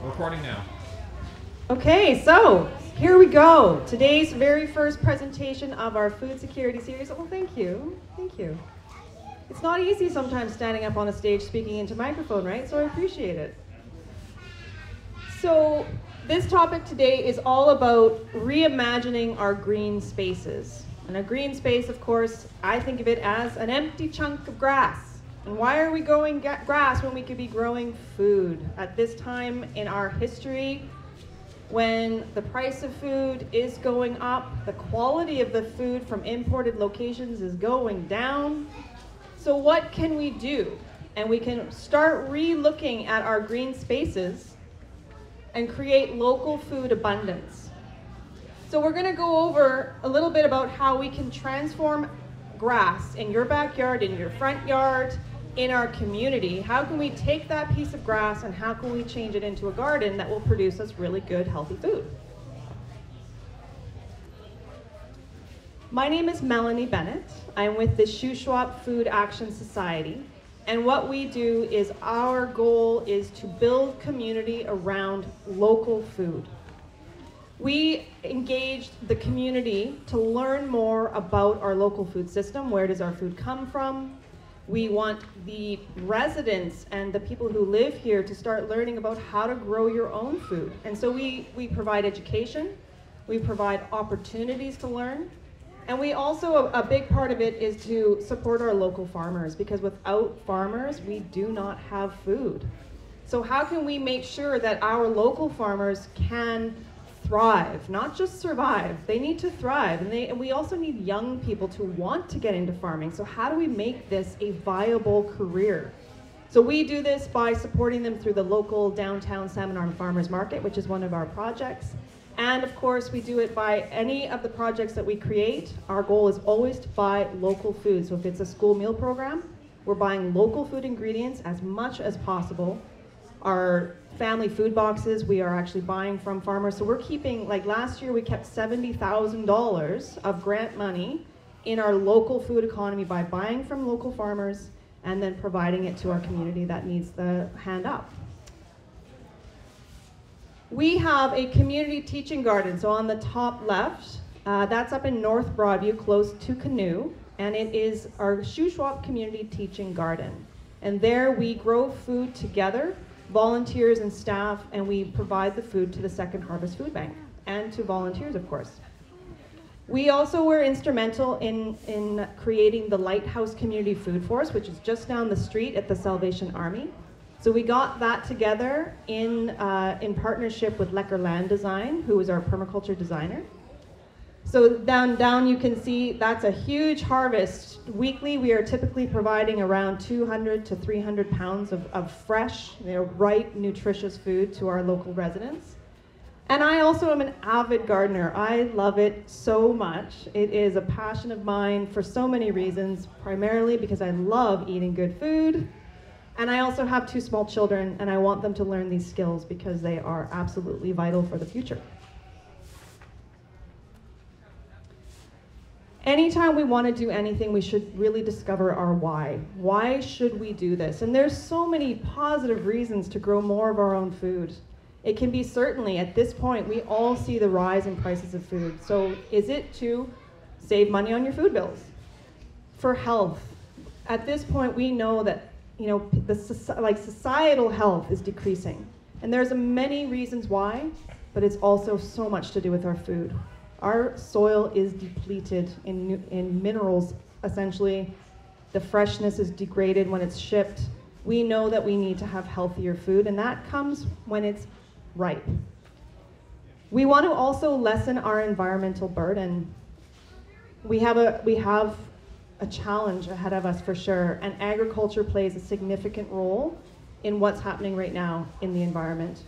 Recording now. Okay, so here we go. Today's very first presentation of our food security series. Oh, thank you. Thank you. It's not easy sometimes standing up on a stage speaking into a microphone, right? So I appreciate it. So this topic today is all about reimagining our green spaces. And a green space, of course, I think of it as an empty chunk of grass. And why are we growing grass when we could be growing food? At this time in our history, when the price of food is going up, the quality of the food from imported locations is going down. So what can we do? And we can start re-looking at our green spaces and create local food abundance. So we're going to go over a little bit about how we can transform grass in your backyard, in your front yard, in our community. How can we take that piece of grass and how can we change it into a garden that will produce us really good, healthy food? My name is Melanie Bennett. I'm with the Shuswap Food Action Society. And what we do is our goal is to build community around local food. We engaged the community to learn more about our local food system. Where does our food come from? We want the residents and the people who live here to start learning about how to grow your own food. And so we provide education, we provide opportunities to learn, and we also, a big part of it is to support our local farmers, because without farmers, we do not have food. So how can we make sure that our local farmers can thrive, not just survive? They need to thrive, and we also need young people to want to get into farming. So how do we make this a viable career? So we do this by supporting them through the local downtown Salmon Arm Farmers Market, which is one of our projects. And of course, we do it by any of the projects that we create. Our goal is always to buy local food. So if it's a school meal program, we're buying local food ingredients as much as possible. Our family food boxes, we are actually buying from farmers. So we're keeping, like last year, we kept $70,000 of grant money in our local food economy by buying from local farmers and then providing it to our community that needs the hand up. We have a community teaching garden. So on the top left, that's up in North Broadview, close to Canoe, and it is our Shuswap community teaching garden. And there we grow food together, volunteers and staff, and we provide the food to the Second Harvest Food Bank and to volunteers, of course. We also were instrumental in creating the Lighthouse Community Food Force, which is just down the street at the Salvation Army. So we got that together in partnership with Lecker Land Design, who is our permaculture designer. So down you can see that's a huge harvest. Weekly, we are typically providing around 200 to 300 pounds of fresh, ripe, nutritious food to our local residents. And I also am an avid gardener. I love it so much. It is a passion of mine for so many reasons, primarily because I love eating good food. And I also have 2 small children, and I want them to learn these skills because they are absolutely vital for the future. Anytime we want to do anything, we should really discover our why. Why should we do this? And there's so many positive reasons to grow more of our own food. It can be certainly, at this point, we all see the rise in prices of food. So is it to save money on your food bills? For health. At this point, we know that societal health is decreasing. And there's many reasons why, but it's also so much to do with our food. Our soil is depleted in minerals, essentially. The freshness is degraded when it's shipped. We know that we need to have healthier food, and that comes when it's ripe. We want to also lessen our environmental burden. We have a challenge ahead of us for sure, and agriculture plays a significant role in what's happening right now in the environment.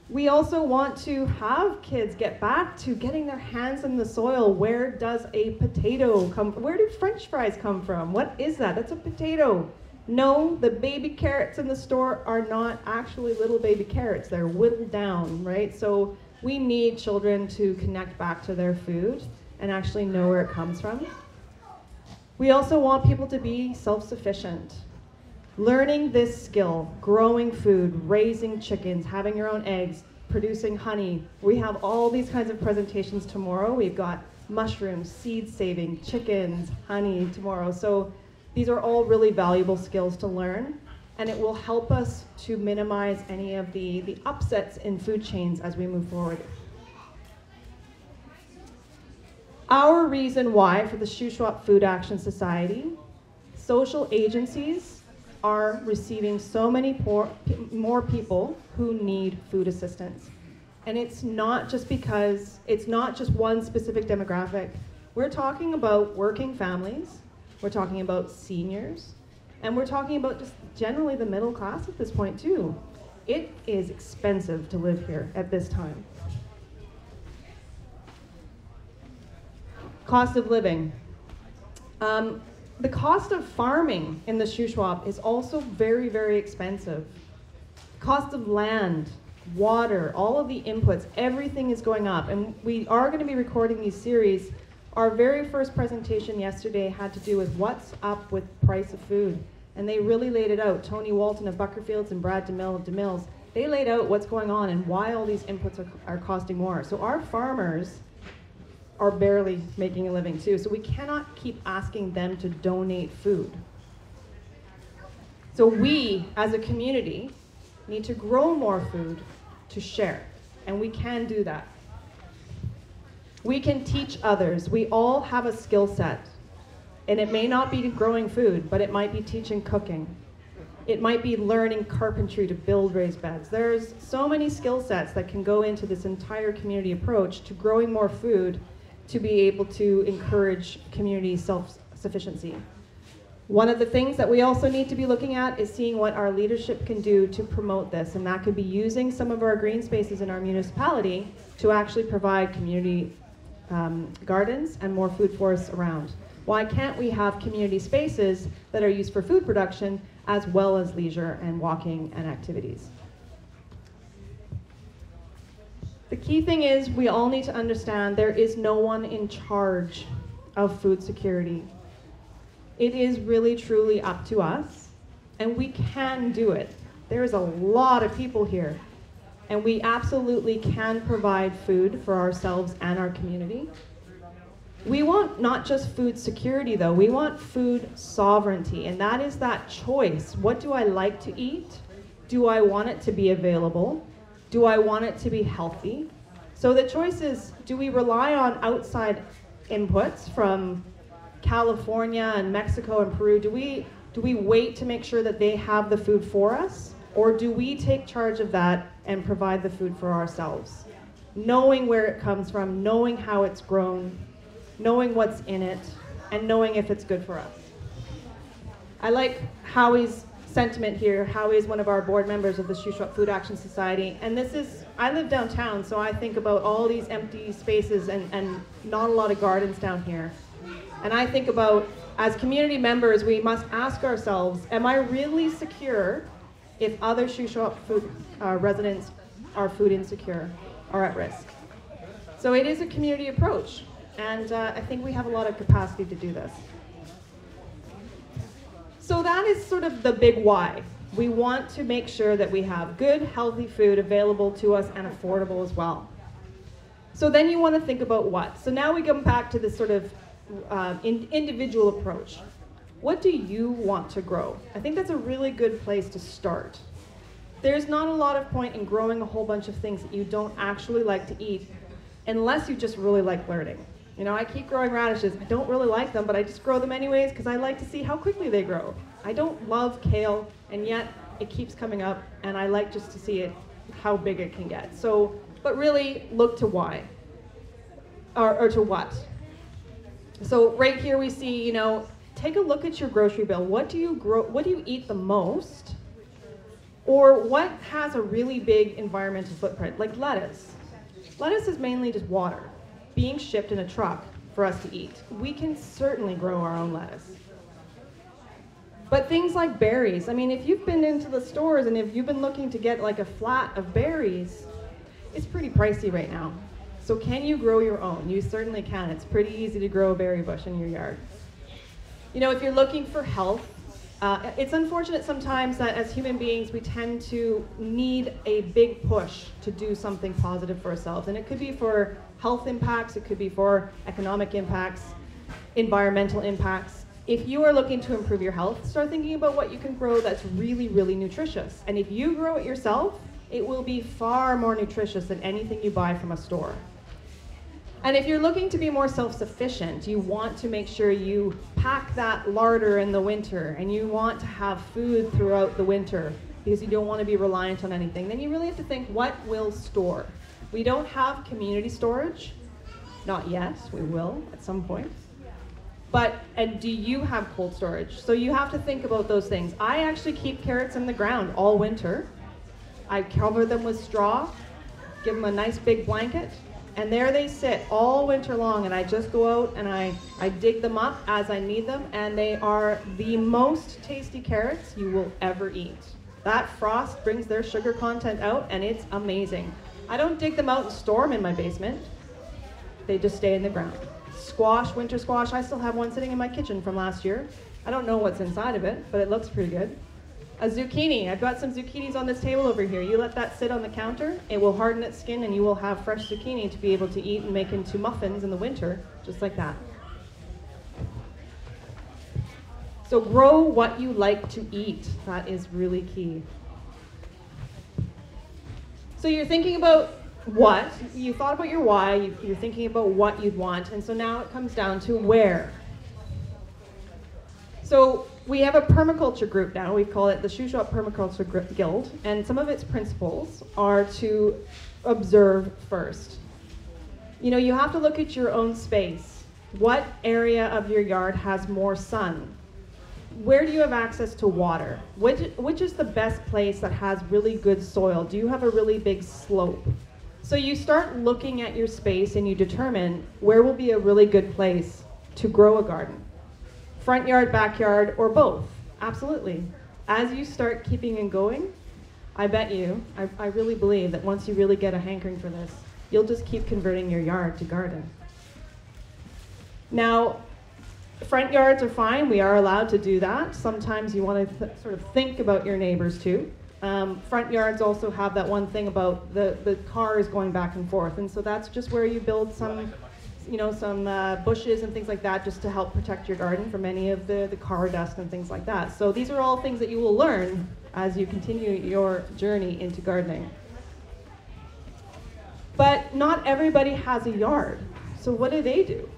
We also want to have kids get back to getting their hands in the soil. Where does a potato come from? Where do French fries come from? What is that? That's a potato. No, the baby carrots in the store are not actually little baby carrots. They're whittled down, right? So we need children to connect back to their food and actually know where it comes from. We also want people to be self-sufficient. Learning this skill, growing food, raising chickens, having your own eggs, producing honey. We have all these kinds of presentations tomorrow. We've got mushrooms, seed saving, chickens, honey tomorrow. So these are all really valuable skills to learn, and it will help us to minimize any of the upsets in food chains as we move forward. Our reason why for the Shuswap Food Action Society, social agencies are receiving so many more people who need food assistance. And it's not just because, it's not just one specific demographic. We're talking about working families, we're talking about seniors, and we're talking about just generally the middle class at this point too. It is expensive to live here at this time. Cost of living. The cost of farming in the Shuswap is also very, very expensive. Cost of land, water, all of the inputs, everything is going up. And we are going to be recording these series. Our very first presentation yesterday had to do with what's up with price of food. And they really laid it out. Tony Walton of Buckerfields and Brad DeMille of DeMills, they laid out what's going on and why all these inputs are costing more. So our farmers are barely making a living too. So we cannot keep asking them to donate food. So we, as a community, need to grow more food to share, and we can do that. We can teach others. We all have a skill set, and it may not be growing food, but it might be teaching cooking. It might be learning carpentry to build raised beds. There's so many skill sets that can go into this entire community approach to growing more food to be able to encourage community self-sufficiency. One of the things that we also need to be looking at is seeing what our leadership can do to promote this, and that could be using some of our green spaces in our municipality to actually provide community gardens and more food forests around. Why can't we have community spaces that are used for food production as well as leisure and walking and activities? The key thing is we all need to understand there is no one in charge of food security. It is really truly up to us, and we can do it. There's a lot of people here, and we absolutely can provide food for ourselves and our community. We want not just food security though, we want food sovereignty, and that is that choice. What do I like to eat? Do I want it to be available? Do I want it to be healthy? So the choice is, do we rely on outside inputs from California and Mexico and Peru? Do we wait to make sure that they have the food for us? Or do we take charge of that and provide the food for ourselves? Knowing where it comes from, knowing how it's grown, knowing what's in it, and knowing if it's good for us. I like Howie's sentiment here. Howie is one of our board members of the Shuswap Food Action Society, and this is, I live downtown, so I think about all these empty spaces and not a lot of gardens down here. And I think about, as community members, we must ask ourselves, am I really secure if other Shuswap food residents are food insecure or at risk? So it is a community approach, and I think we have a lot of capacity to do this. So that is sort of the big why. We want to make sure that we have good, healthy food available to us and affordable as well. So then you want to think about what? So now we come back to this sort of individual approach. What do you want to grow? I think that's a really good place to start. There's not a lot of point in growing a whole bunch of things that you don't actually like to eat unless you just really like learning. You know, I keep growing radishes. I don't really like them, but I just grow them anyways because I like to see how quickly they grow. I don't love kale, and yet it keeps coming up, and I like just to see it, how big it can get. So, but really look to why, or to what. So right here we see, you know, take a look at your grocery bill. What do you eat the most? Or what has a really big environmental footprint, like lettuce? Lettuce is mainly just water being shipped in a truck for us to eat. We can certainly grow our own lettuce. But things like berries, I mean, if you've been into the stores and if you've been looking to get like a flat of berries, it's pretty pricey right now. So can you grow your own? You certainly can. It's pretty easy to grow a berry bush in your yard. You know, if you're looking for health, It's unfortunate sometimes that as human beings we tend to need a big push to do something positive for ourselves. And it could be for health impacts, it could be for economic impacts, environmental impacts. If you are looking to improve your health, start thinking about what you can grow that's really, really nutritious. And if you grow it yourself, it will be far more nutritious than anything you buy from a store. And if you're looking to be more self-sufficient, you want to make sure you pack that larder in the winter and you want to have food throughout the winter because you don't want to be reliant on anything, then you really have to think, what will store? We don't have community storage. Not yet, we will at some point. And do you have cold storage? So you have to think about those things. I actually keep carrots in the ground all winter. I cover them with straw, give them a nice big blanket, and there they sit all winter long, and I just go out and I dig them up as I need them, and they are the most tasty carrots you will ever eat. That frost brings their sugar content out, and it's amazing. I don't dig them out and store them in my basement. They just stay in the ground. Squash, winter squash, I still have one sitting in my kitchen from last year. I don't know what's inside of it, but it looks pretty good. A zucchini, I've got some zucchinis on this table over here. You let that sit on the counter, it will harden its skin and you will have fresh zucchini to be able to eat and make into muffins in the winter, just like that. So grow what you like to eat. That is really key. So you're thinking about what, you thought about your why, you're thinking about what you'd want, and so now it comes down to where. So we have a permaculture group now. We call it the Shuswap Permaculture Guild, and some of its principles are to observe first. You know, you have to look at your own space. What area of your yard has more sun? Where do you have access to water? Which is the best place that has really good soil? Do you have a really big slope? So you start looking at your space and you determine where will be a really good place to grow a garden. Front yard, backyard, or both. Absolutely. As you start keeping and going, I bet you, I really believe that once you really get a hankering for this, you'll just keep converting your yard to garden. Now, front yards are fine. We are allowed to do that. Sometimes you want to sort of think about your neighbors too. Front yards also have that one thing about the cars going back and forth, and so that's just where you build some bushes and things like that just to help protect your garden from any of the car dust and things like that. So these are all things that you will learn as you continue your journey into gardening. But not everybody has a yard. So what do?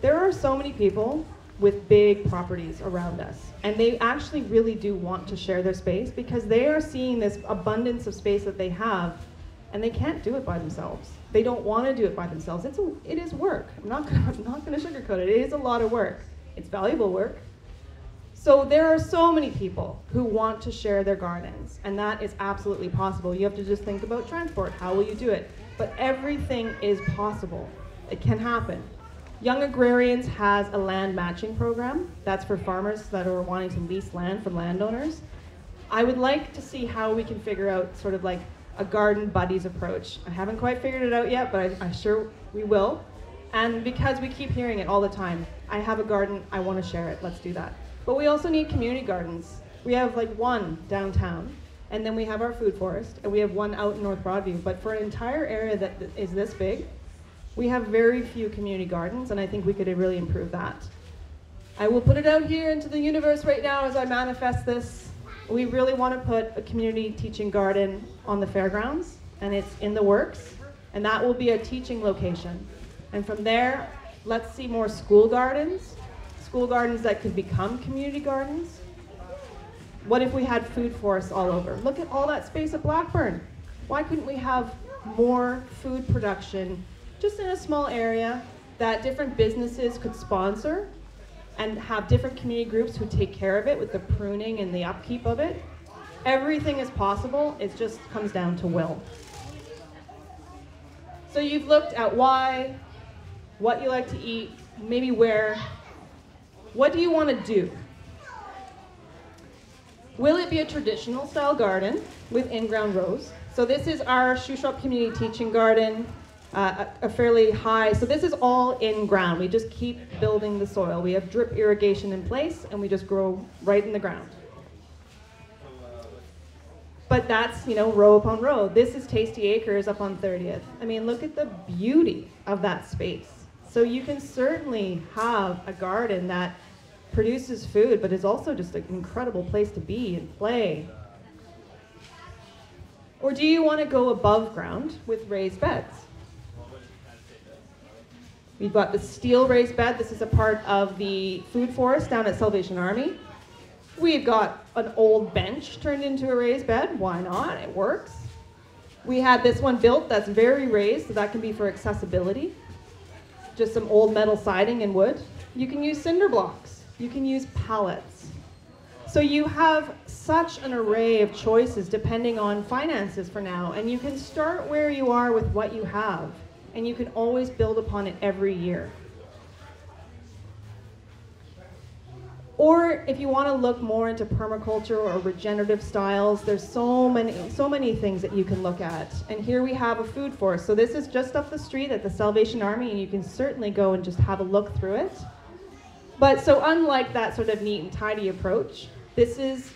There are so many people with big properties around us, and they actually really do want to share their space because they are seeing this abundance of space that they have, and they can't do it by themselves. They don't want to do it by themselves. It is work. I'm not going to sugarcoat it. It is a lot of work. It's valuable work. So there are so many people who want to share their gardens, and that is absolutely possible. You have to just think about transport. How will you do it? But everything is possible. It can happen. Young Agrarians has a land matching program. That's for farmers that are wanting to lease land from landowners. I would like to see how we can figure out sort of like a garden buddies approach. I haven't quite figured it out yet, but I'm sure we will. And because we keep hearing it all the time, I have a garden, I want to share it, let's do that. But we also need community gardens. We have like one downtown, and then we have our food forest, and we have one out in North Broadview. But for an entire area that is this big, we have very few community gardens, and I think we could really improve that. I will put it out here into the universe right now as I manifest this. We really want to put a community teaching garden on the fairgrounds, and it's in the works, and that will be a teaching location. And from there, let's see more school gardens that could become community gardens. What if we had food forests all over? Look at all that space at Blackburn. Why couldn't we have more food production just in a small area that different businesses could sponsor and have different community groups who take care of it with the pruning and the upkeep of it? Everything is possible. It just comes down to will. So you've looked at why, what you like to eat, maybe where. What do you want to do? Will it be a traditional style garden with in-ground rows? So this is our Shuswap community teaching garden. a fairly high, so this is all in ground. We just keep building the soil. We have drip irrigation in place, and we just grow right in the ground. But that's, row upon row. This is Tasty Acres up on 30th. I mean, look at the beauty of that space. So you can certainly have a garden that produces food, but is also just an incredible place to be and play. Or do you want to go above ground with raised beds? We've got the steel raised bed. This is a part of the food forest down at Salvation Army. We've got an old bench turned into a raised bed. Why not? It works. We had this one built that's very raised, so that can be for accessibility. Just some old metal siding and wood. You can use cinder blocks. You can use pallets. So you have such an array of choices depending on finances for now, and you can start where you are with what you have. And you can always build upon it every year. Or if you want to look more into permaculture or regenerative styles, there's so many things that you can look at. And here we have a food forest. So this is just up the street at the Salvation Army, and you can certainly go and just have a look through it. But so unlike that sort of neat and tidy approach, this is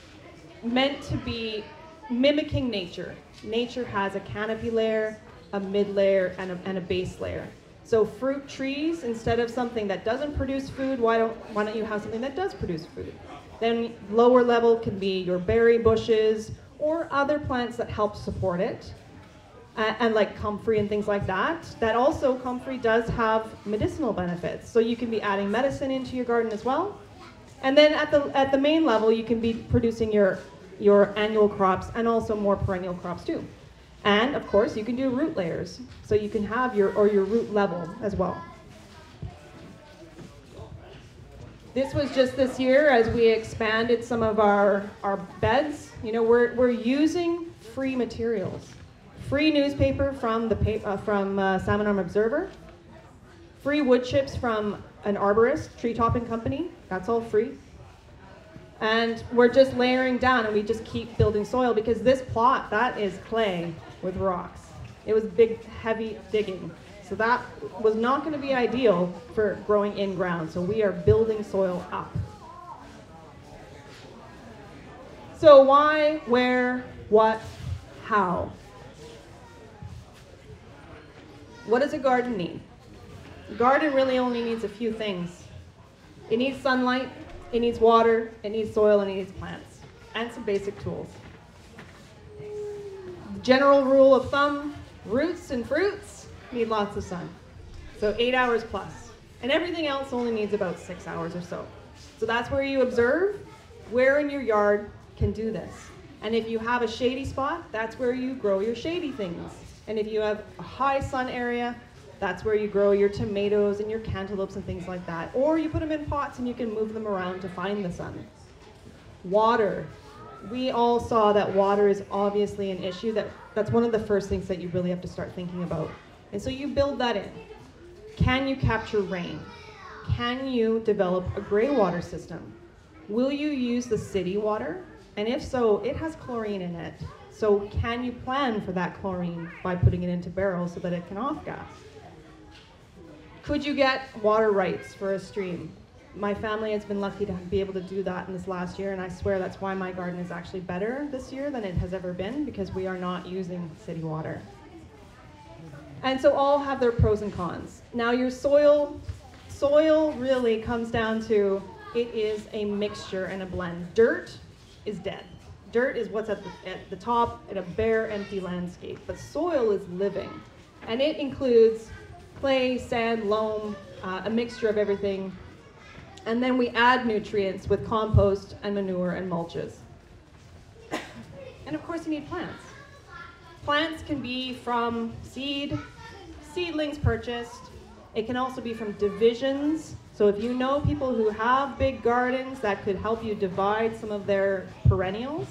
meant to be mimicking nature. Nature has a canopy layer, a mid layer, and a base layer. So fruit trees, instead of something that doesn't produce food, why don't you have something that does produce food? Then lower level can be your berry bushes or other plants that help support it. And like comfrey and things like that. That also, comfrey does have medicinal benefits. So you can be adding medicine into your garden as well. And then at the main level, you can be producing your annual crops and also more perennial crops too. And of course, you can do root layers. So you can have your root level as well. This was just this year as we expanded some of our beds. We're using free materials. Free newspaper from Salmon Arm Observer. Free wood chips from an arborist, tree topping company. That's all free. And we're just layering down, and we just keep building soil because this plot, that is clay with rocks. It was big, heavy digging. So that was not going to be ideal for growing in ground. So we are building soil up. So why, where, what, how? What does a garden need? A garden really only needs a few things. It needs sunlight, it needs water, it needs soil, and it needs plants, and some basic tools. General rule of thumb, roots and fruits need lots of sun. So 8 hours plus. And everything else only needs about 6 hours or so. So that's where you observe where in your yard can do this. And if you have a shady spot, that's where you grow your shady things. And if you have a high sun area, that's where you grow your tomatoes and your cantaloupes and things like that. Or you put them in pots and you can move them around to find the sun. Water. We all saw that water is obviously an issue. That's one of the first things that you really have to start thinking about. And so you build that in. Can you capture rain? Can you develop a gray water system? Will you use the city water? And if so, it has chlorine in it. So can you plan for that chlorine by putting it into barrels so that it can off-gas? Could you get water rights for a stream? My family has been lucky to be able to do that in this last year, and I swear that's why my garden is actually better this year than it has ever been, because we are not using city water. And so all have their pros and cons. Now your soil really comes down to, it is a mixture and a blend. Dirt is dead. Dirt is what's at the top in a bare, empty landscape, but soil is living. And it includes clay, sand, loam, a mixture of everything. And then we add nutrients with compost and manure and mulches. And of course you need plants. Plants can be from seedlings purchased. It can also be from divisions. So if you know people who have big gardens that could help you divide some of their perennials,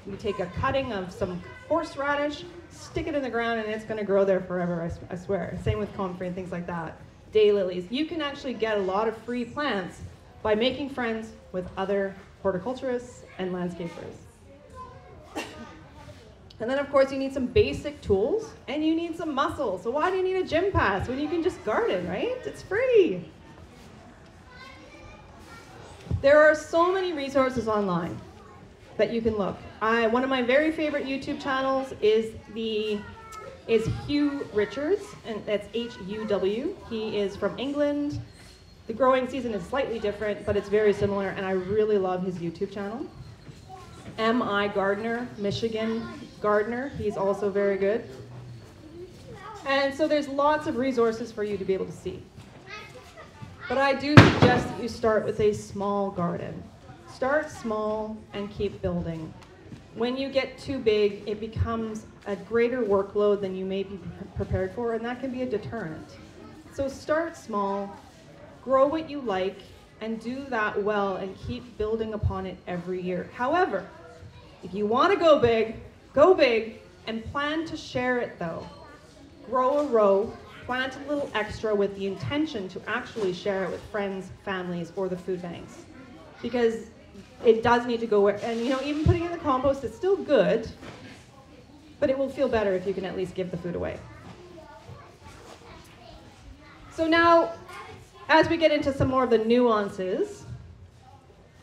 you take a cutting of some horseradish, stick it in the ground, and it's going to grow there forever, I swear. Same with comfrey and things like that. Daylilies. You can actually get a lot of free plants by making friends with other horticulturists and landscapers. And then, of course, you need some basic tools, and you need some muscle. So why do you need a gym pass when you can just garden, right? It's free. There are so many resources online that you can look. One of my very favorite YouTube channels is Hugh Richards, and that's H-U-W. He is from England. The growing season is slightly different, but it's very similar, and I really love his YouTube channel. M.I. Gardner, Michigan gardener. He's also very good. And so there's lots of resources for you to be able to see. But I do suggest that you start with a small garden. Start small and keep building. When you get too big, it becomes a greater workload than you may be prepared for, and that can be a deterrent. So start small, grow what you like, and do that well, and keep building upon it every year. However, if you want to go big, and plan to share it though. Grow a row, plant a little extra with the intention to actually share it with friends, families, or the food banks. Because it does need to go where, and even putting it in the compost is still good, but it will feel better if you can at least give the food away. So now, as we get into some more of the nuances,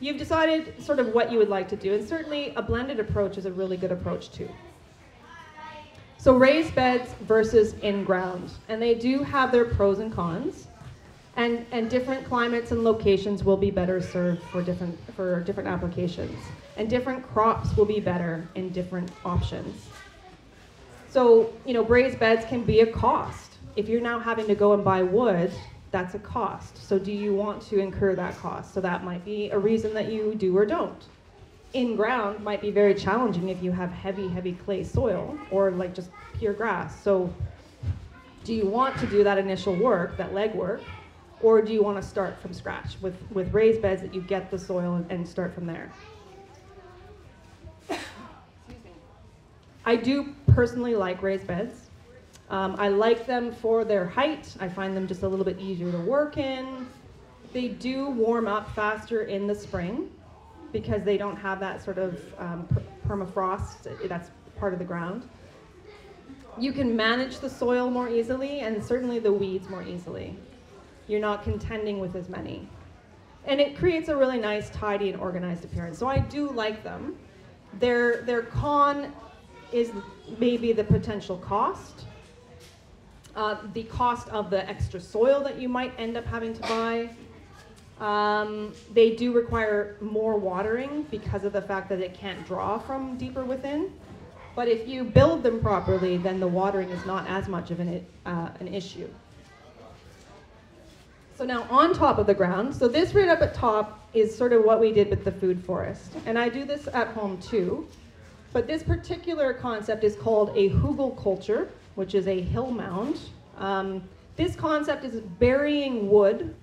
you've decided sort of what you would like to do, and certainly a blended approach is a really good approach too. So raised beds versus in-ground, and they do have their pros and cons, and different climates and locations will be better served for different applications, and different crops will be better in different options. So raised beds can be a cost. If you're now having to go and buy wood, that's a cost. So do you want to incur that cost? So that might be a reason that you do or don't. In-ground might be very challenging if you have heavy clay soil or like just pure grass. So do you want to do that initial work, that legwork, or do you want to start from scratch with raised beds that you get the soil and start from there? I do personally like raised beds. I like them for their height. I find them just a little bit easier to work in. They do warm up faster in the spring because they don't have that sort of permafrost that's part of the ground. You can manage the soil more easily, and certainly the weeds more easily. You're not contending with as many. And it creates a really nice, tidy, and organized appearance. So I do like them. Their con is maybe the potential cost. The cost of the extra soil that you might end up having to buy. They do require more watering because of the fact that it can't draw from deeper within. But if you build them properly, then the watering is not as much of an issue. So now on top of the ground, so this right up at top is sort of what we did with the food forest. And I do this at home too. But this particular concept is called a hugelkultur, which is a hill mound. This concept is burying wood.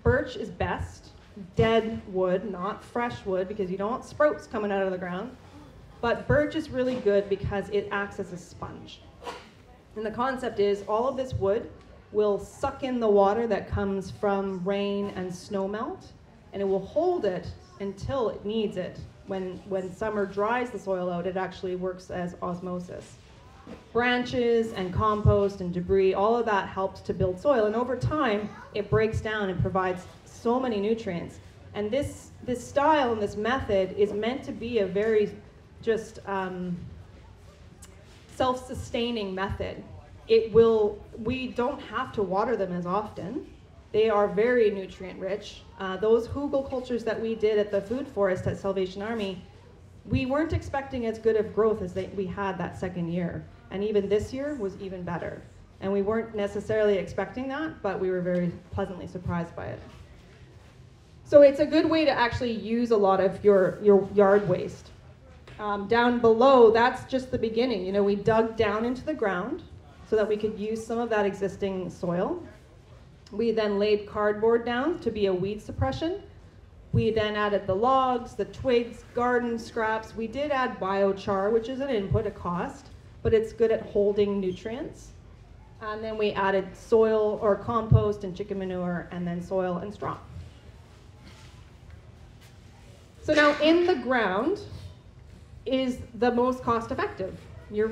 Birch is best, dead wood, not fresh wood, because you don't want sprouts coming out of the ground. But birch is really good because it acts as a sponge. And the concept is all of this wood will suck in the water that comes from rain and snow melt, and it will hold it until it needs it. When summer dries the soil out, it actually works as osmosis. Branches and compost and debris, all of that helps to build soil, and over time it breaks down and provides so many nutrients. And this style and this method is meant to be a very just self-sustaining method. We don't have to water them as often. They are very nutrient rich. Those hugelkulturs that we did at the food forest at Salvation Army, we weren't expecting as good of growth as we had that second year. And even this year was even better. And we weren't necessarily expecting that, but we were very pleasantly surprised by it. So it's a good way to actually use a lot of your yard waste. Down below, that's just the beginning. We dug down into the ground so that we could use some of that existing soil. We then laid cardboard down to be a weed suppression. We then added the logs, the twigs, garden scraps. We did add biochar, which is an input, a cost, but it's good at holding nutrients. And then we added soil or compost and chicken manure, and then soil and straw. So now in the ground, is the most cost effective. You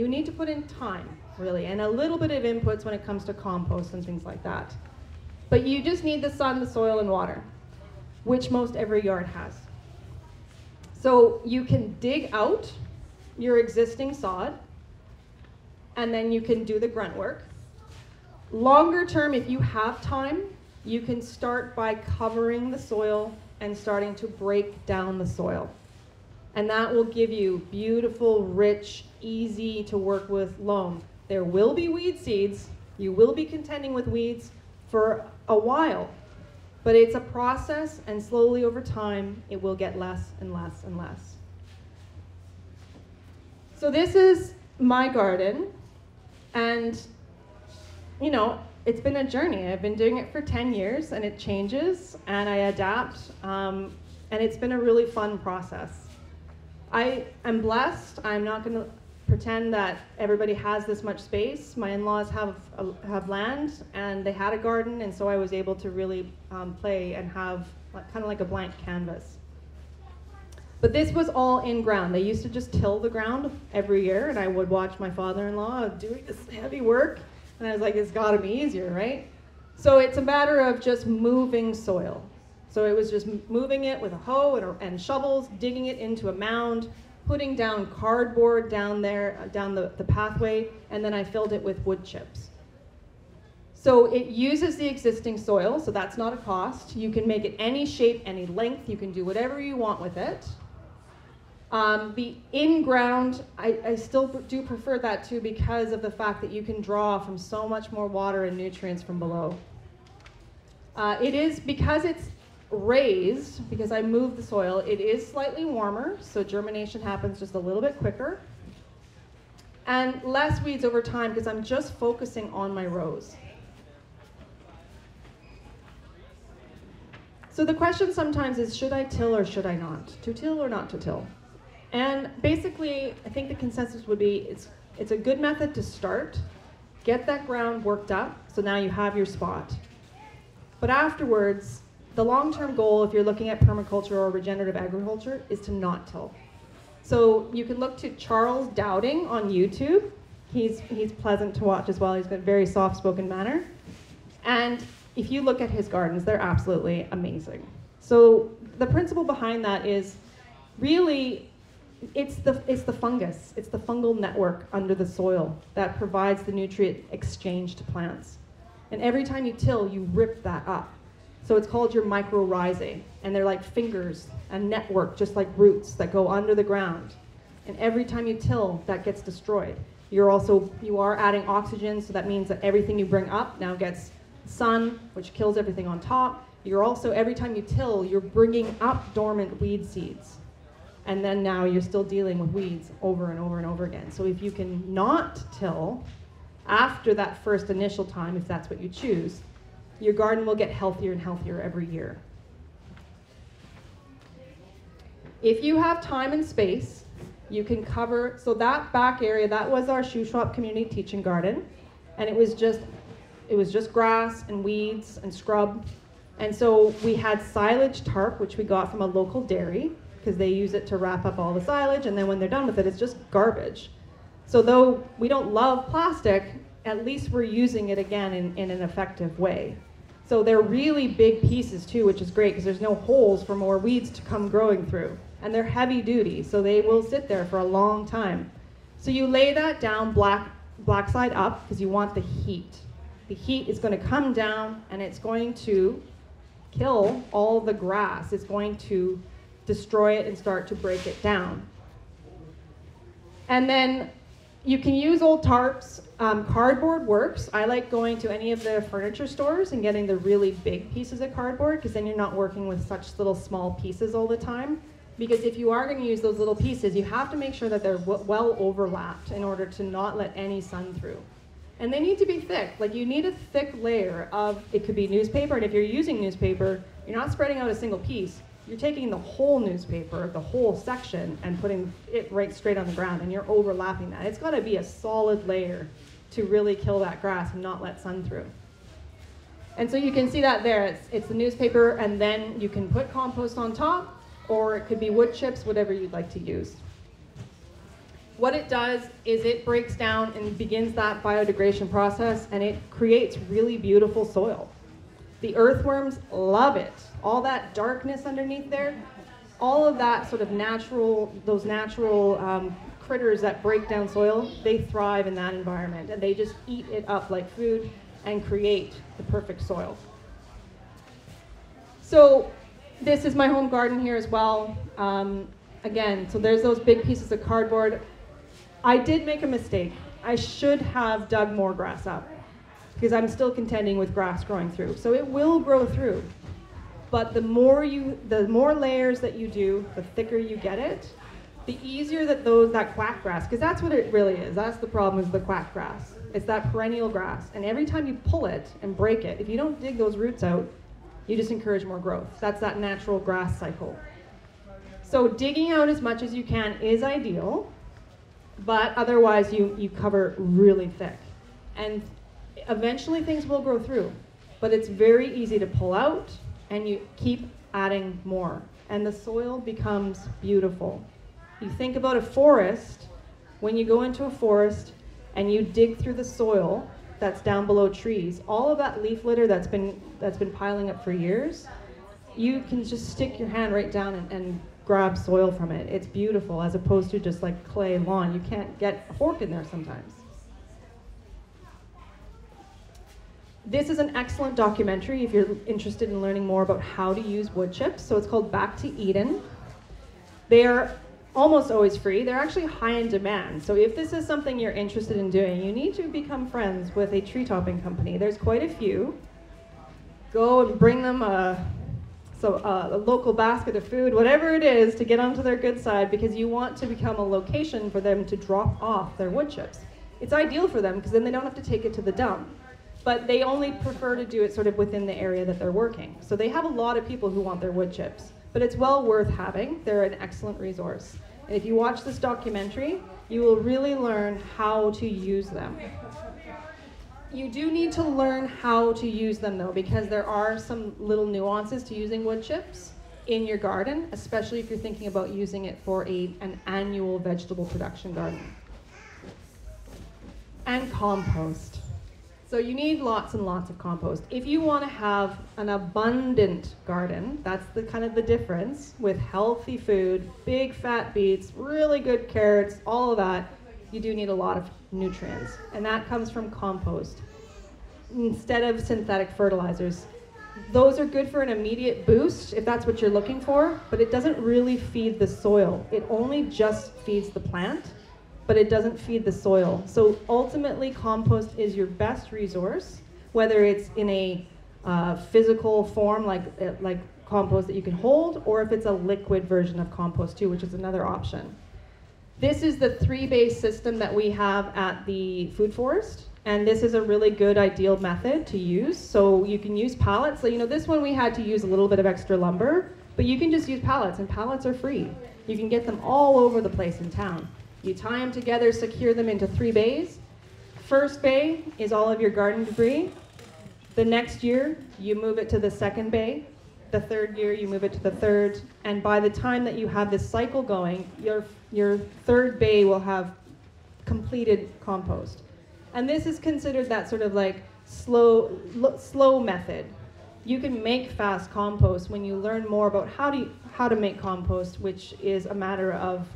need to put in time, really, and a little bit of inputs when it comes to compost and things like that. But you just need the sun, the soil, and water, which most every yard has. So you can dig out your existing sod, and then you can do the grunt work. Longer term, if you have time, you can start by covering the soil and starting to break down the soil. And that will give you beautiful, rich, easy to work with loam. There will be weed seeds. You will be contending with weeds for a while. But it's a process, and slowly over time, it will get less and less and less. So this is my garden. And, you know, it's been a journey. I've been doing it for 10 years, and it changes, and I adapt. And it's been a really fun process. I am blessed. I'm not going to pretend that everybody has this much space. My in-laws have land, and they had a garden, and so I was able to really play and have kind of like a blank canvas. But this was all in ground. They used to just till the ground every year, and I would watch my father-in-law doing this heavy work, and I was like, it's got to be easier, right? So it's a matter of just moving soil. So it was just moving it with a hoe and shovels, digging it into a mound, putting down cardboard down there, down the pathway, and then I filled it with wood chips. So it uses the existing soil, so that's not a cost. You can make it any shape, any length. You can do whatever you want with it. The in-ground, I still do prefer that too, because of the fact that you can draw from so much more water and nutrients from below. It is, because it's raised, because I moved the soil, it is slightly warmer, so germination happens just a little bit quicker. And less weeds over time, because I'm just focusing on my rows. So the question sometimes is, should I till or should I not? To till or not to till? And basically, I think the consensus would be, it's a good method to start, get that ground worked up, so now you have your spot. But afterwards, the long-term goal, if you're looking at permaculture or regenerative agriculture, is to not till. So you can look to Charles Dowding on YouTube. He's pleasant to watch as well. He's got a very soft-spoken manner. And if you look at his gardens, they're absolutely amazing. So the principle behind that is really, it's the fungus. It's the fungal network under the soil that provides the nutrient exchange to plants. And every time you till, you rip that up. So it's called your mycorrhizae, and they're like fingers, a network, just like roots that go under the ground. And every time you till, that gets destroyed. You are adding oxygen, so that means that everything you bring up now gets sun, which kills everything on top. You're also, every time you till, you're bringing up dormant weed seeds. And then now you're still dealing with weeds over and over and over again. So if you can not till after that first initial time, if that's what you choose, your garden will get healthier and healthier every year. If you have time and space, you can cover, so that back area, that was our Shuswap community teaching garden, and it was just grass and weeds and scrub. And so we had silage tarp, which we got from a local dairy, because they use it to wrap up all the silage, and then when they're done with it, it's just garbage. So though we don't love plastic, at least we're using it again in an effective way. So they're really big pieces too, which is great because there's no holes for more weeds to come growing through. And they're heavy duty, so they will sit there for a long time. So you lay that down black side up because you want the heat. The heat is going to come down and it's going to kill all the grass. It's going to destroy it and start to break it down. And then you can use old tarps. Cardboard works. I like going to any of the furniture stores and getting the really big pieces of cardboard, because then you're not working with such little small pieces all the time. Because if you are going to use those little pieces, you have to make sure that they're well overlapped in order to not let any sun through. And they need to be thick. Like, you need a thick layer of, it could be newspaper, and if you're using newspaper, you're not spreading out a single piece. You're taking the whole newspaper, the whole section, and putting it right straight on the ground, and you're overlapping that. It's got to be a solid layer to really kill that grass and not let sun through. And so you can see that there. It's the newspaper, and then you can put compost on top, or it could be wood chips, whatever you'd like to use. What it does is it breaks down and begins that biodegradation process, and it creates really beautiful soil. The earthworms love it. All that darkness underneath there, all of that sort of natural, those natural critters that break down soil, they thrive in that environment, and they just eat it up like food and create the perfect soil. So this is my home garden here as well. Again, so there's those big pieces of cardboard. I did make a mistake. I should have dug more grass up, because I'm still contending with grass growing through. So it will grow through, but the more layers that you do, the thicker you get it, the easier that quack grass, because that's what it really is. That's the problem, is the quack grass. It's that perennial grass, and every time you pull it and break it, if you don't dig those roots out, you just encourage more growth. That's that natural grass cycle. So digging out as much as you can is ideal, but otherwise you cover really thick. And eventually things will grow through, but it's very easy to pull out, and you keep adding more, and the soil becomes beautiful. You think about a forest. When you go into a forest and you dig through the soil that's down below trees, all of that leaf litter that's been piling up for years, you can just stick your hand right down and grab soil from it. It's beautiful, as opposed to just like clay lawn. You can't get a fork in there sometimes. This is an excellent documentary if you're interested in learning more about how to use wood chips. So it's called Back to Eden. They are almost always free. They're actually high in demand. So if this is something you're interested in doing, you need to become friends with a tree topping company. There's quite a few. Go and bring them a local basket of food, whatever it is, to get onto their good side, because you want to become a location for them to drop off their wood chips. It's ideal for them, because then they don't have to take it to the dump. But they only prefer to do it sort of within the area that they're working. So they have a lot of people who want their wood chips, but it's well worth having. They're an excellent resource. And if you watch this documentary, you will really learn how to use them. You do need to learn how to use them, though, because there are some little nuances to using wood chips in your garden, especially if you're thinking about using it for an annual vegetable production garden. And compost. So you need lots and lots of compost. If you want to have an abundant garden, that's the kind of the difference with healthy food, big fat beets, really good carrots, all of that, you do need a lot of nutrients. And that comes from compost instead of synthetic fertilizers. Those are good for an immediate boost if that's what you're looking for, but it doesn't really feed the soil. It only just feeds the plant, but it doesn't feed the soil. So ultimately, compost is your best resource, whether it's in a physical form like compost that you can hold, or if it's a liquid version of compost too, which is another option. This is the 3-base system that we have at the food forest, and this is a really good ideal method to use. So you can use pallets. So this one we had to use a little bit of extra lumber, but you can just use pallets, and pallets are free. You can get them all over the place in town. You tie them together, secure them into 3 bays. First bay is all of your garden debris. The next year, you move it to the 2nd bay. The 3rd year, you move it to the 3rd. And by the time that you have this cycle going, your 3rd bay will have completed compost. And this is considered that sort of like slow method. You can make fast compost when you learn more about how to make compost, which is a matter of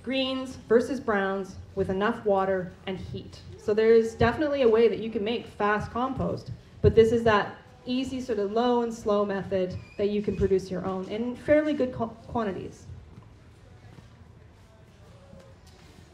greens versus browns with enough water and heat. So there's definitely a way that you can make fast compost, but this is that easy sort of low and slow method that you can produce your own in fairly good quantities.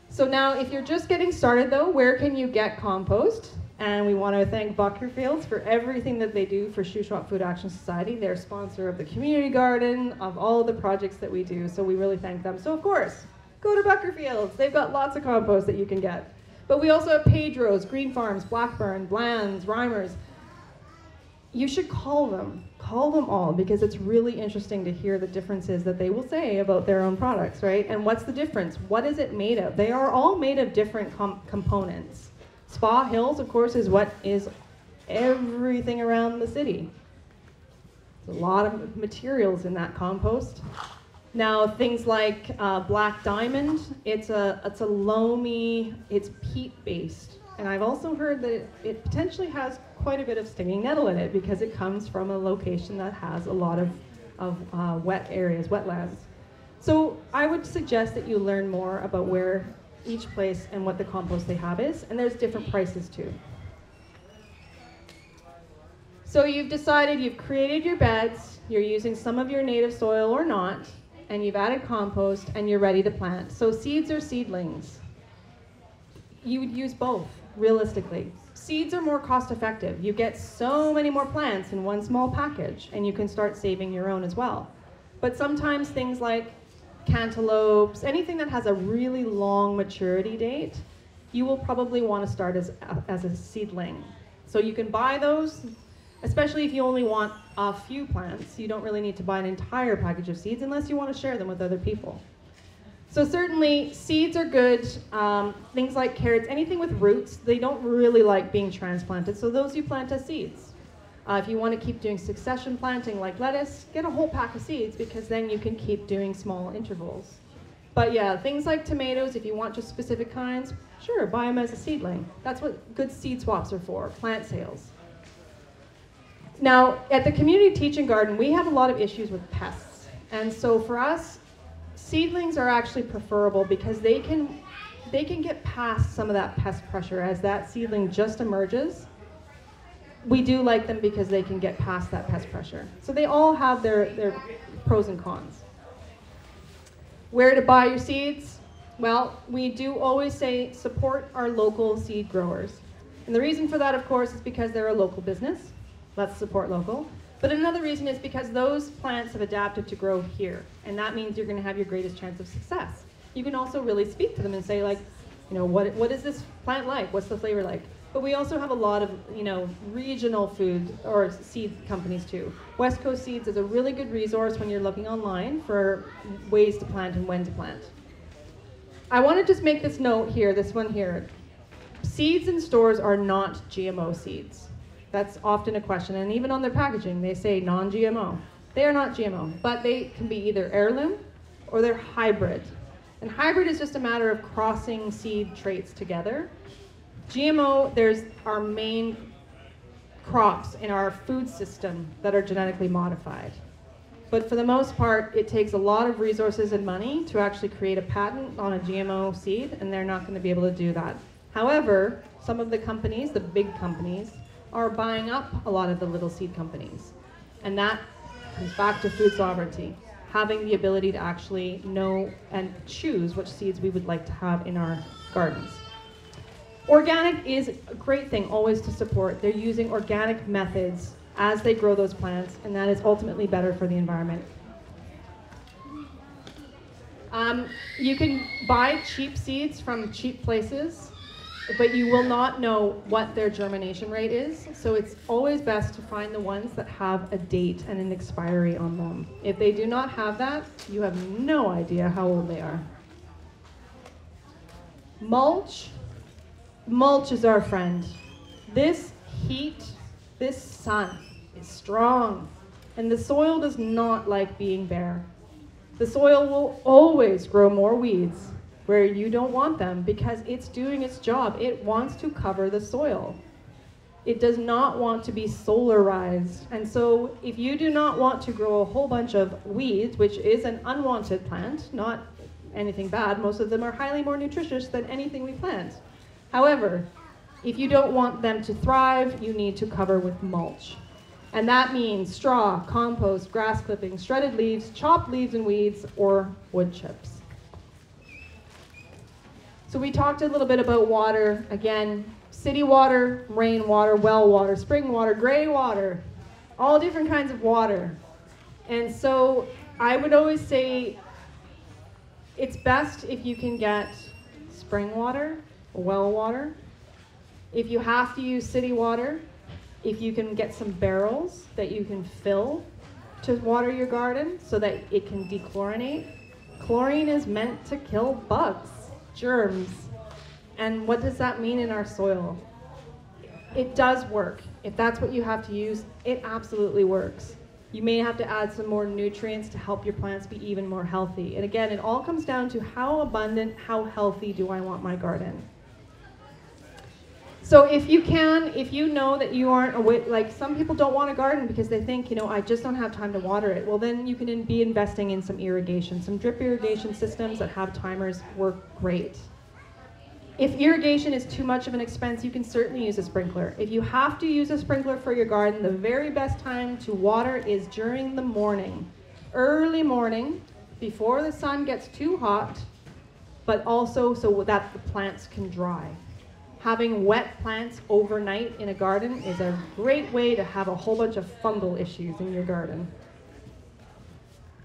So now if you're just getting started though, where can you get compost? And we want to thank Buckerfields for everything that they do for Shuswap Food Action Society. They're sponsor of the community garden, of all the projects that we do, so we really thank them. So of course, go to Buckerfields. They've got lots of compost that you can get. But we also have Pedro's, Green Farms, Blackburn, Bland's, Reimers. You should call them all, because it's really interesting to hear the differences that they will say about their own products, right? And what's the difference? What is it made of? They are all made of different components. Spa Hills, of course, is what is everything around the city. There's a lot of materials in that compost. Now, things like black diamond, it's a loamy, it's peat-based. And I've also heard that it potentially has quite a bit of stinging nettle in it because it comes from a location that has a lot of wet areas, wetlands. So I would suggest that you learn more about where each place and what the compost they have is, and there's different prices too. So you've decided, you've created your beds, you're using some of your native soil or not, and you've added compost and you're ready to plant. So seeds or seedlings? You would use both, realistically. Seeds are more cost effective. You get so many more plants in one small package, and you can start saving your own as well. But sometimes things like cantaloupes, anything that has a really long maturity date, you will probably want to start as a seedling. So you can buy those, especially if you only want a few plants. You don't really need to buy an entire package of seeds unless you want to share them with other people. So certainly seeds are good. Things like carrots, anything with roots, they don't really like being transplanted, so those you plant as seeds. If you want to keep doing succession planting like lettuce, get a whole pack of seeds because then you can keep doing small intervals. But yeah, things like tomatoes, if you want just specific kinds, sure, buy them as a seedling. That's what good seed swaps are for, plant sales. Now, at the Community Teaching Garden, we have a lot of issues with pests. And so for us, seedlings are actually preferable because they can get past some of that pest pressure as that seedling just emerges. We do like them because they can get past that pest pressure. So they all have their pros and cons. Where to buy your seeds? Well, we do always say support our local seed growers. And the reason for that, of course, is because they're a local business. Let's support local. But another reason is because those plants have adapted to grow here. And that means you're going to have your greatest chance of success. You can also really speak to them and say, like, you know, what is this plant like? What's the flavor like? But we also have a lot of, you know, regional food or seed companies too. West Coast Seeds is a really good resource when you're looking online for ways to plant and when to plant. I want to just make this note here, this one here. Seeds in stores are not GMO seeds. That's often a question, and even on their packaging, they say non-GMO. They are not GMO, but they can be either heirloom or they're hybrid. And hybrid is just a matter of crossing seed traits together. GMO, there's our main crops in our food system that are genetically modified. But for the most part, it takes a lot of resources and money to actually create a patent on a GMO seed, and they're not going to be able to do that. However, some of the companies, the big companies, are buying up a lot of the little seed companies. And that comes back to food sovereignty, having the ability to actually know and choose which seeds we would like to have in our gardens. Organic is a great thing always to support. They're using organic methods as they grow those plants, and that is ultimately better for the environment. You can buy cheap seeds from cheap places, but you will not know what their germination rate is. So it's always best to find the ones that have a date and an expiry on them. If they do not have that, you have no idea how old they are. Mulch. Mulch is our friend. This heat, this sun is strong, and the soil does not like being bare. The soil will always grow more weeds where you don't want them because it's doing its job. It wants to cover the soil. It does not want to be solarized. And so if you do not want to grow a whole bunch of weeds, which is an unwanted plant, not anything bad, most of them are highly more nutritious than anything we plant. However, if you don't want them to thrive, you need to cover with mulch. And that means straw, compost, grass clippings, shredded leaves, chopped leaves and weeds, or wood chips. So we talked a little bit about water. Again, city water, rain water, well water, spring water, gray water, all different kinds of water. And so I would always say it's best if you can get spring water, well water. If you have to use city water, if you can get some barrels that you can fill to water your garden so that it can dechlorinate. Chlorine is meant to kill bugs, germs. And what does that mean in our soil? It does work. If that's what you have to use, it absolutely works. You may have to add some more nutrients to help your plants be even more healthy. And again, it all comes down to how abundant, how healthy do I want my garden. So if you know that you aren't, like some people don't want a garden because they think, I just don't have time to water it. Well, then you can be investing in some irrigation. Some drip irrigation systems that have timers work great. If irrigation is too much of an expense, you can certainly use a sprinkler. If you have to use a sprinkler for your garden, the very best time to water is during the morning. Early morning, before the sun gets too hot, but also so that the plants can dry. Having wet plants overnight in a garden is a great way to have a whole bunch of fungal issues in your garden.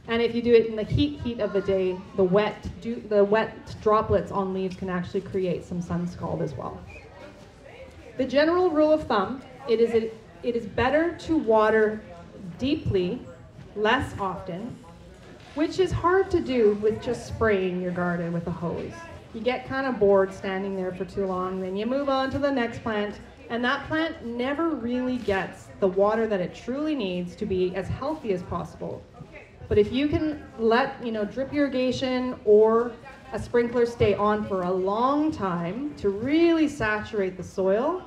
And if you do it in the heat of the day, the wet droplets on leaves can actually create some sun scald as well. The general rule of thumb, it is better to water deeply, less often, which is hard to do with just spraying your garden with a hose. You get kind of bored standing there for too long, then you move on to the next plant, and that plant never really gets the water that it truly needs to be as healthy as possible. But if you can let drip irrigation or a sprinkler stay on for a long time to really saturate the soil,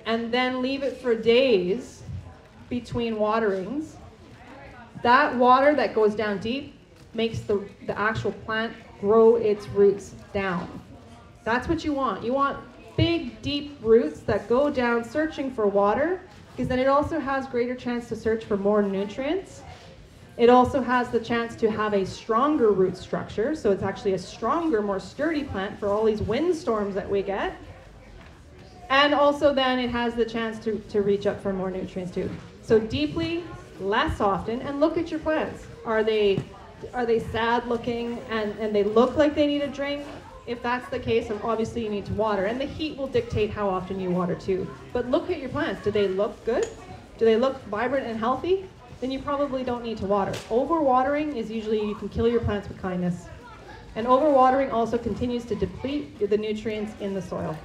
and then leave it for days between waterings, that water that goes down deep makes the actual plant grow its roots down. That's what you want. You want big, deep roots that go down searching for water, because then it also has greater chance to search for more nutrients. It also has the chance to have a stronger root structure, so it's actually a stronger, more sturdy plant for all these windstorms that we get. And also then it has the chance to reach up for more nutrients too. So deeply, less often, and look at your plants. Are they sad looking and they look like they need a drink? If that's the case, then obviously you need to water. And the heat will dictate how often you water too. But look at your plants. Do they look good? Do they look vibrant and healthy? Then you probably don't need to water. Overwatering is usually you can kill your plants with kindness. And overwatering also continues to deplete the nutrients in the soil.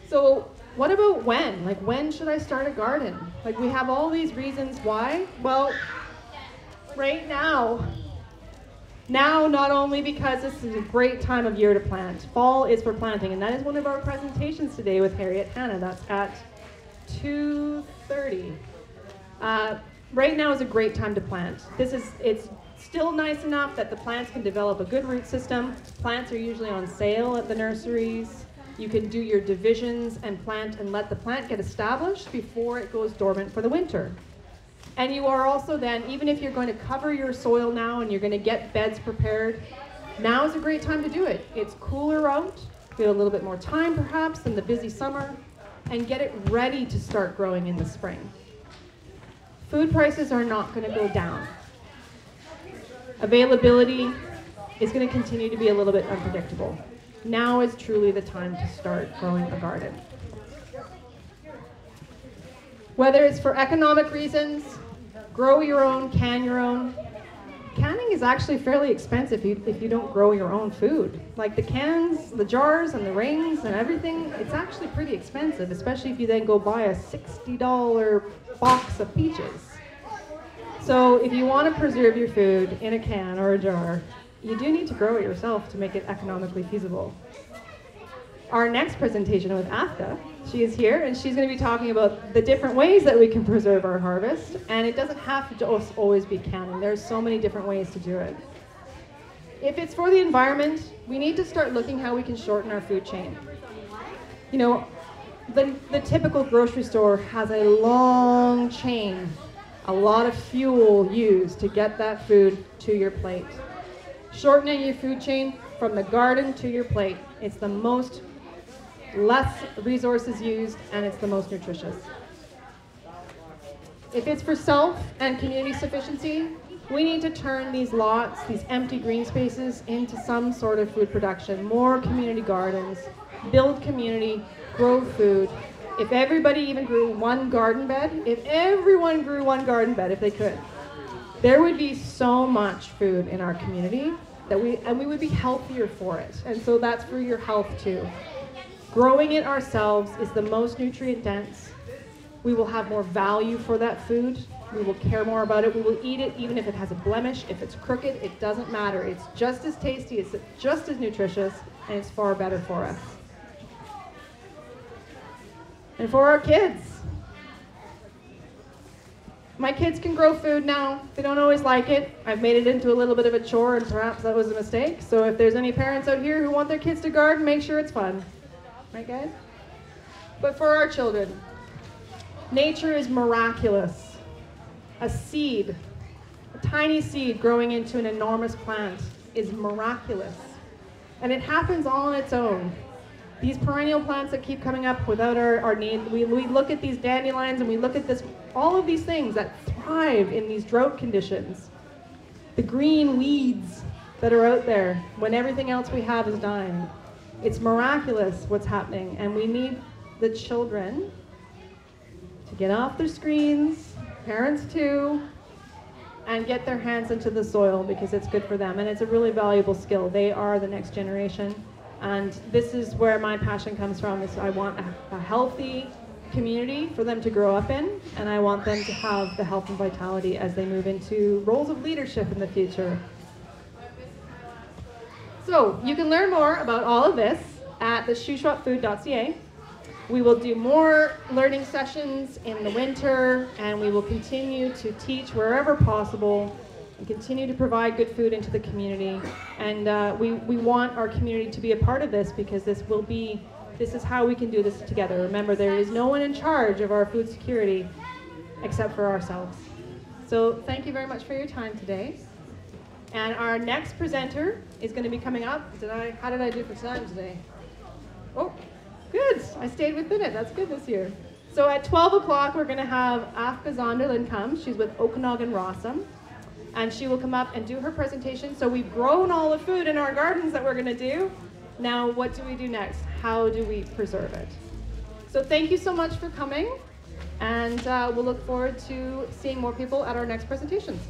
So what about when? Like, when should I start a garden? Like, we have all these reasons why. Well, right now, not only because this is a great time of year to plant. Fall is for planting, and that is one of our presentations today with Harriet Hanna. That's at 2:30. Right now is a great time to plant. It's still nice enough that the plants can develop a good root system. Plants are usually on sale at the nurseries. You can do your divisions and plant and let the plant get established before it goes dormant for the winter. And you are also then, even if you're going to cover your soil now and you're going to get beds prepared, now is a great time to do it. It's cooler out, you have a little bit more time perhaps than the busy summer, and get it ready to start growing in the spring. Food prices are not going to go down. Availability is going to continue to be a little bit unpredictable. Now is truly the time to start growing a garden. Whether it's for economic reasons, grow your own, can your own. Canning is actually fairly expensive if you don't grow your own food. Like the cans, the jars, and the rings and everything, it's actually pretty expensive, especially if you then go buy a $60 box of peaches. So if you want to preserve your food in a can or a jar, you do need to grow it yourself to make it economically feasible. Our next presentation with Athka, she is here, and she's going to be talking about the different ways that we can preserve our harvest, and it doesn't have to always be canning. There's so many different ways to do it. If it's for the environment, we need to start looking how we can shorten our food chain. You know, the typical grocery store has a long chain, a lot of fuel used to get that food to your plate. Shortening your food chain from the garden to your plate, it's the most less resources used, and it's the most nutritious. If it's for self and community sufficiency, we need to turn these lots, these empty green spaces, into some sort of food production, more community gardens, build community, grow food. If everybody even grew one garden bed, if everyone grew one garden bed, if they could, there would be so much food in our community that we would be healthier for it. And so that's for your health too. Growing it ourselves is the most nutrient dense, We will have more value for that food. We will care more about it. We will eat it even if it has a blemish, if it's crooked, it doesn't matter. It's just as tasty, it's just as nutritious, and it's far better for us. And for our kids. My kids can grow food now. They don't always like it. I've made it into a little bit of a chore, and perhaps that was a mistake. So if there's any parents out here who want their kids to garden, make sure it's fun. Right, guys? But for our children, nature is miraculous. A seed, a tiny seed growing into an enormous plant is miraculous. And it happens all on its own. These perennial plants that keep coming up without our need, we look at these dandelions and we look at this, all of these things that thrive in these drought conditions. The green weeds that are out there when everything else we have is dying. It's miraculous what's happening, and we need the children to get off their screens, parents too, and get their hands into the soil because it's good for them, and it's a really valuable skill. They are the next generation. And this is where my passion comes from. Is I want a healthy community for them to grow up in, and I want them to have the health and vitality as they move into roles of leadership in the future. So you can learn more about all of this at the shuswapfood.ca. We will do more learning sessions in the winter, and we will continue to teach wherever possible and continue to provide good food into the community. And we want our community to be a part of this because this is how we can do this together. Remember, there is no one in charge of our food security except for ourselves. So thank you very much for your time today. And our next presenter is going to be coming up. How did I do for time today? Oh, good. I stayed with Bennett. That's good this year. So at 12 o'clock, we're going to have Afka Zonderland come. She's with Okanagan Rossum. And she will come up and do her presentation. So we've grown all the food in our gardens that we're going to do. Now, what do we do next? How do we preserve it? So thank you so much for coming. And we'll look forward to seeing more people at our next presentations.